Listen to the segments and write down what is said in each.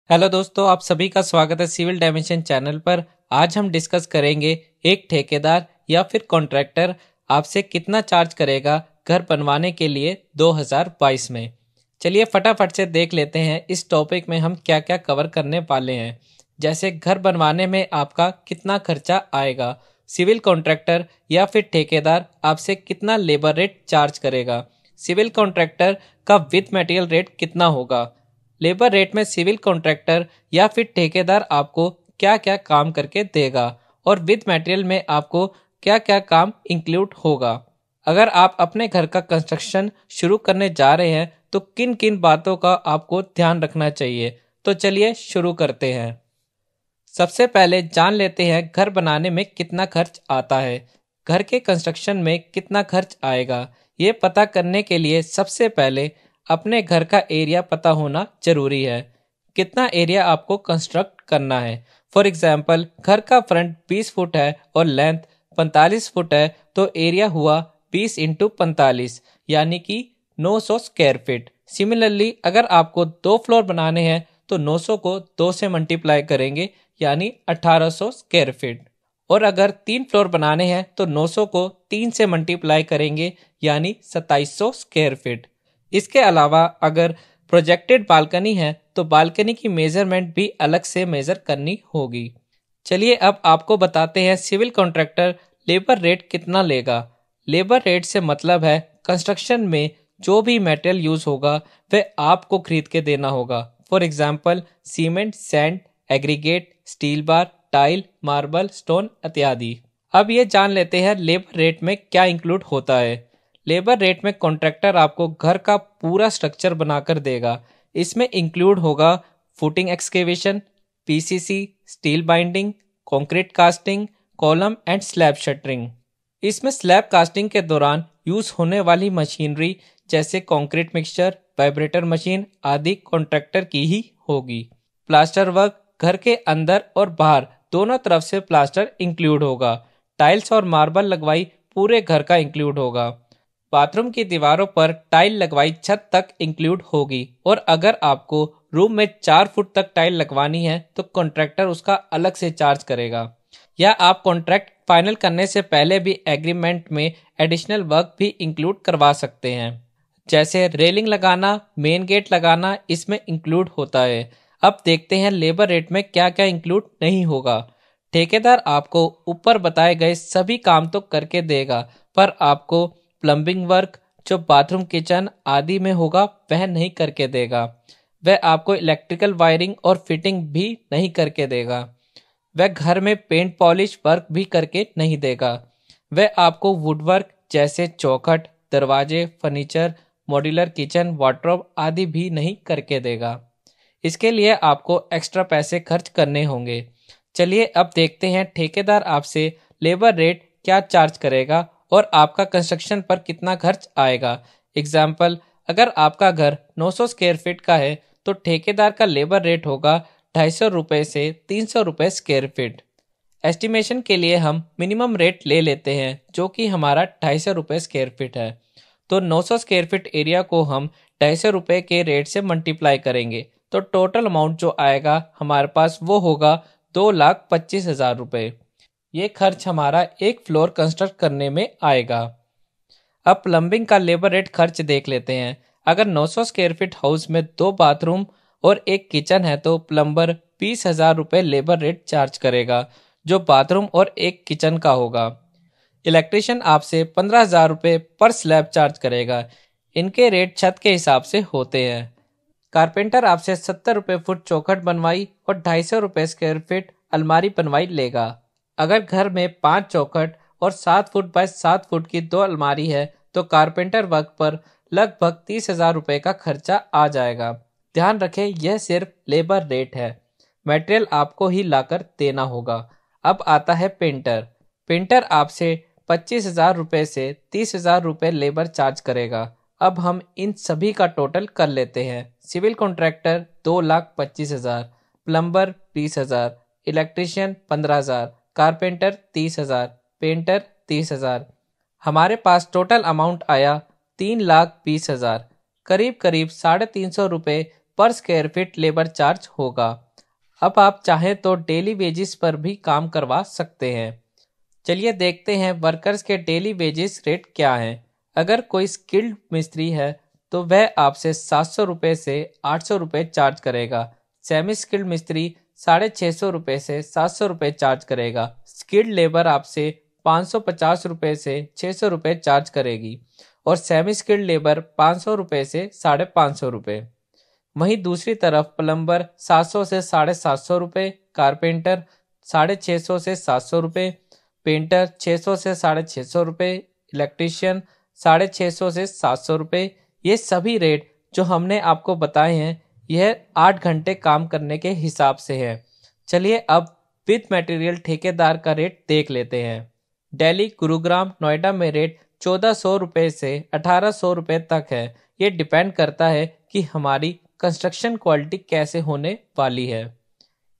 Hello दोस्तों, आप सभी का स्वागत है सिविल डायमेंशन चैनल पर। आज हम डिस्कस करेंगे एक ठेकेदार या फिर कॉन्ट्रैक्टर आपसे कितना चार्ज करेगा घर बनवाने के लिए 2022 में। चलिए फटाफट से देख लेते हैं इस टॉपिक में हम क्या क्या कवर करने वाले हैं। जैसे घर बनवाने में आपका कितना खर्चा आएगा, सिविल कॉन्ट्रैक्टर या फिर ठेकेदार आपसे कितना लेबर रेट चार्ज करेगा, सिविल कॉन्ट्रैक्टर का विद मटेरियल रेट कितना होगा, लेबर रेट में सिविल कॉन्ट्रैक्टर या फिर ठेकेदार आपको क्या क्या काम करके देगा और विद मटेरियल में आपको क्या क्या काम इंक्लूड होगा। अगर आप अपने घर का कंस्ट्रक्शन शुरू करने जा रहे हैं तो किन किन बातों का आपको ध्यान रखना चाहिए। तो चलिए शुरू करते हैं। सबसे पहले जान लेते हैं घर बनाने में कितना खर्च आता है। घर के कंस्ट्रक्शन में कितना खर्च आएगा, ये पता करने के लिए सबसे पहले अपने घर का एरिया पता होना जरूरी है। कितना एरिया आपको कंस्ट्रक्ट करना है। फॉर एग्जाम्पल, घर का फ्रंट 20 फुट है और लेंथ 45 फुट है, तो एरिया हुआ 20 इंटू 45 यानी कि 900 स्क्वायर फीट। सिमिलरली अगर आपको 2 फ्लोर बनाने हैं तो 900 को 2 से मल्टीप्लाई करेंगे यानी 1800 स्क्वायर फीट। और अगर 3 फ्लोर बनाने हैं तो 900 को 3 से मल्टीप्लाई करेंगे यानी 2700 स्क्वायर फीट। इसके अलावा अगर प्रोजेक्टेड बालकनी है तो बालकनी की मेजरमेंट भी अलग से मेजर करनी होगी। चलिए अब आपको बताते हैं सिविल कॉन्ट्रैक्टर लेबर रेट कितना लेगा। लेबर रेट से मतलब है कंस्ट्रक्शन में जो भी मटेरियल यूज होगा वह आपको खरीद के देना होगा। For example, cement, sand, aggregate, steel bar, tile, marble, stone इत्यादि। अब ये जान लेते हैं लेबर रेट में क्या इंक्लूड होता है। लेबर रेट में कॉन्ट्रैक्टर आपको घर का पूरा स्ट्रक्चर बनाकर देगा। इसमें इंक्लूड होगा footing excavation, PCC, steel binding, concrete casting, column and slab shuttering. इसमें स्लैब कास्टिंग के दौरान यूज होने वाली मशीनरी जैसे कंक्रीट मिक्सचर, वाइब्रेटर मशीन आदि कॉन्ट्रैक्टर की ही होगी। प्लास्टर वर्क, घर के अंदर और बाहर दोनों तरफ से प्लास्टर इंक्लूड होगा। टाइल्स और मार्बल लगवाई पूरे घर का इंक्लूड होगा। बाथरूम की दीवारों पर टाइल लगवाई छत तक इंक्लूड होगी। और अगर आपको रूम में 4 फुट तक टाइल लगवानी है तो कॉन्ट्रैक्टर उसका अलग से चार्ज करेगा। या आप कॉन्ट्रैक्ट फाइनल करने से पहले भी एग्रीमेंट में एडिशनल वर्क भी इंक्लूड करवा सकते हैं, जैसे रेलिंग लगाना, मेन गेट लगाना इसमें इंक्लूड होता है। अब देखते हैं लेबर रेट में क्या क्या इंक्लूड नहीं होगा। ठेकेदार आपको ऊपर बताए गए सभी काम तो करके देगा, पर आपको प्लम्बिंग वर्क जो बाथरूम, किचन आदि में होगा वह नहीं करके देगा। वह आपको इलेक्ट्रिकल वायरिंग और फिटिंग भी नहीं करके देगा। वह घर में पेंट पॉलिश वर्क भी करके नहीं देगा। वह आपको वुड वर्क जैसे चौखट, दरवाजे, फर्नीचर, मॉड्यूलर किचन, वार्डरोब आदि भी नहीं करके देगा। इसके लिए आपको एक्स्ट्रा पैसे खर्च करने होंगे। चलिए अब देखते हैं ठेकेदार आपसे लेबर रेट क्या चार्ज करेगा और आपका कंस्ट्रक्शन पर कितना खर्च आएगा। एग्जाम्पल, अगर आपका घर 900 स्क्वायर फीट का है तो ठेकेदार का लेबर रेट होगा 250 रुपये से 300 रुपये स्क्वायर फीट। एस्टिमेशन के लिए हम मिनिमम रेट ले लेते हैं जो कि हमारा 250 रुपये स्क्वायर फीट है। तो 900 स्क्वायर फीट एरिया को हम 250 रुपये के रेट से मल्टीप्लाई करेंगे तो टोटल अमाउंट जो आएगा हमारे पास वो होगा 2,25,000 रुपये। ये खर्च हमारा एक फ्लोर कंस्ट्रक्ट करने में आएगा। अब प्लम्बिंग का लेबर रेट खर्च देख लेते हैं। अगर 900 स्क्वायर फीट हाउस में 2 बाथरूम और एक किचन है तो प्लम्बर 20,000 रुपये लेबर रेट चार्ज करेगा जो बाथरूम और एक किचन का होगा। इलेक्ट्रिशियन आपसे 15,000 रुपये पर स्लैब चार्ज करेगा। इनके रेट छत के हिसाब से होते हैं। कारपेंटर आपसे 70 रुपये फुट चौखट बनवाई और 250 रुपये स्क्वायर फीट अलमारी बनवाई लेगा। अगर घर में 5 चौखट और 7 फुट बाय 7 फुट की 2 अलमारी है तो कारपेंटर वर्क पर लगभग 30,000 रुपये का खर्चा आ जाएगा। ध्यान रखें यह सिर्फ लेबर रेट है, मटेरियल आपको ही लाकर देना होगा। अब आता है पेंटर। पेंटर आपसे 25,000 रुपये से 30,000 रुपये लेबर चार्ज करेगा। अब हम इन सभी का टोटल कर लेते हैं। Civil contractor 2,25,000, plumber 20,000, electrician 15,000, carpenter 30,000, painter 30,000। हमारे पास टोटल अमाउंट आया 3,20,000। करीब करीब 350 रुपये per square feet labour charge होगा। अब आप चाहें तो डेली वेजेस पर भी काम करवा सकते हैं। चलिए देखते हैं वर्कर्स के डेली वेजेस रेट क्या हैं। अगर कोई स्किल्ड मिस्त्री है तो वह आपसे 700 रुपये से 800 रुपये चार्ज करेगा। सेमी स्किल्ड मिस्त्री 650 रुपये से 700 रुपये चार्ज करेगा। स्किल्ड लेबर आपसे 550 रुपये से 600 रुपये चार्ज करेगी और सेमी स्किल्ड लेबर 500 रुपये से 550 रुपये। वहीं दूसरी तरफ प्लम्बर 700 से 750 रुपये, कारपेंटर 650 से 700 रुपये, पेंटर 600 से 650 रुपये, इलेक्ट्रीशियन 650 से 700 रुपये। ये सभी रेट जो हमने आपको बताए हैं यह 8 घंटे काम करने के हिसाब से है। चलिए अब विद मटेरियल ठेकेदार का रेट देख लेते हैं। दिल्ली, गुरुग्राम, नोएडा में रेट 1400 रुपये से 1800 रुपये तक है। ये डिपेंड करता है कि हमारी कंस्ट्रक्शन क्वालिटी कैसे होने वाली है।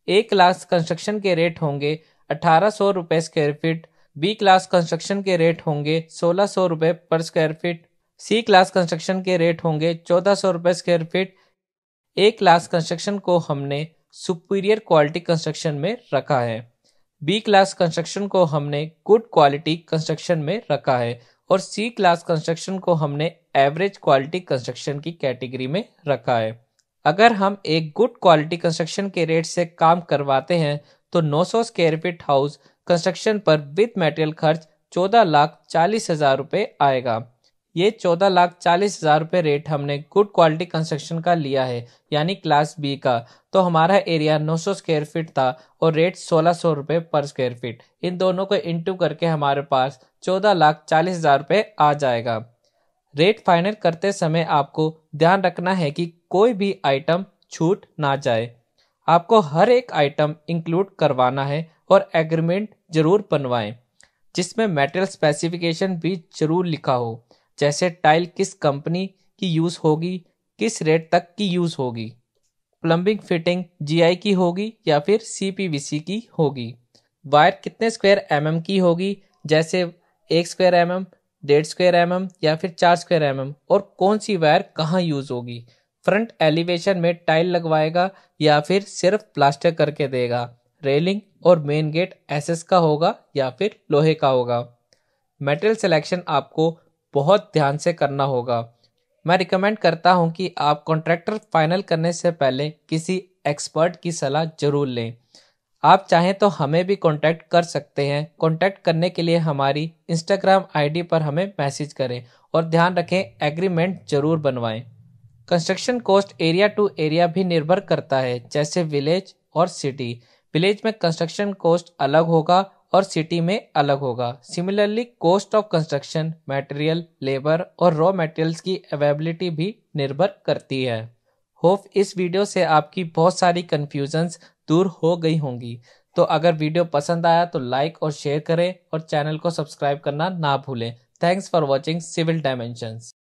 ए क्लास कंस्ट्रक्शन के रेट होंगे 1800 रुपये square feet, B class construction के रेट होंगे 1600 रुपये per square feet, C class construction के रेट होंगे 1400 रुपये square feet. A class construction को हमने सुपीरियर क्वालिटी कंस्ट्रक्शन में रखा है, बी क्लास कंस्ट्रक्शन को हमने गुड क्वालिटी कंस्ट्रक्शन में रखा है और सी क्लास कंस्ट्रक्शन को हमने एवरेज क्वालिटी कंस्ट्रक्शन की कैटेगरी में रखा है। अगर हम एक गुड क्वालिटी कंस्ट्रक्शन के रेट से काम करवाते हैं तो 900 स्क्वायर फीट हाउस कंस्ट्रक्शन पर विद मटेरियल खर्च 14,40,000 रुपये आएगा। ये 14,40,000 रुपये रेट हमने गुड क्वालिटी कंस्ट्रक्शन का लिया है, यानी क्लास बी का। तो हमारा एरिया 900 स्क्वायर फीट था और रेट 1600 रुपये पर स्क्वायर फीट। इन दोनों को इंटू करके हमारे पास 14,40,000 रुपये आ जाएगा। रेट फाइनल करते समय आपको ध्यान रखना है कि कोई भी आइटम छूट ना जाए। आपको हर एक आइटम इंक्लूड करवाना है और एग्रीमेंट जरूर बनवाएं जिसमें मटेरियल स्पेसिफिकेशन भी जरूर लिखा हो, जैसे टाइल किस कंपनी की यूज़ होगी, किस रेट तक की यूज़ होगी, प्लम्बिंग फिटिंग जीआई की होगी या फिर सीपीवीसी की होगी, वायर कितने स्क्वायर एमएम की होगी, जैसे 1 स्क्वायर एमएम, 1.5 स्क्वायर एमएम या फिर 4 स्क्वायर एमएम, और कौन सी वायर कहाँ यूज़ होगी, फ्रंट एलिवेशन में टाइल लगवाएगा या फिर सिर्फ प्लास्टर करके देगा, रेलिंग और मेन गेट एसएस का होगा या फिर लोहे का होगा। मटेरियल सिलेक्शन आपको बहुत ध्यान से करना होगा। मैं रिकमेंड करता हूं कि आप कॉन्ट्रैक्टर फाइनल करने से पहले किसी एक्सपर्ट की सलाह जरूर लें। आप चाहें तो हमें भी कांटेक्ट कर सकते हैं। कांटेक्ट करने के लिए हमारी इंस्टाग्राम आईडी पर हमें मैसेज करें और ध्यान रखें एग्रीमेंट जरूर बनवाएं। Construction cost area to area भी निर्भर करता है, जैसे विलेज और सिटी। विलेज में कंस्ट्रक्शन कॉस्ट अलग होगा और सिटी में अलग होगा। Similarly cost of construction, material, labour और रॉ मटेरियल्स की अवेलेबिलिटी भी निर्भर करती है। होप इस वीडियो से आपकी बहुत सारी कन्फ्यूजन्स दूर हो गई होंगी। तो अगर वीडियो पसंद आया तो लाइक और शेयर करें और चैनल को सब्सक्राइब करना ना भूलें। Thanks for watching civil dimensions.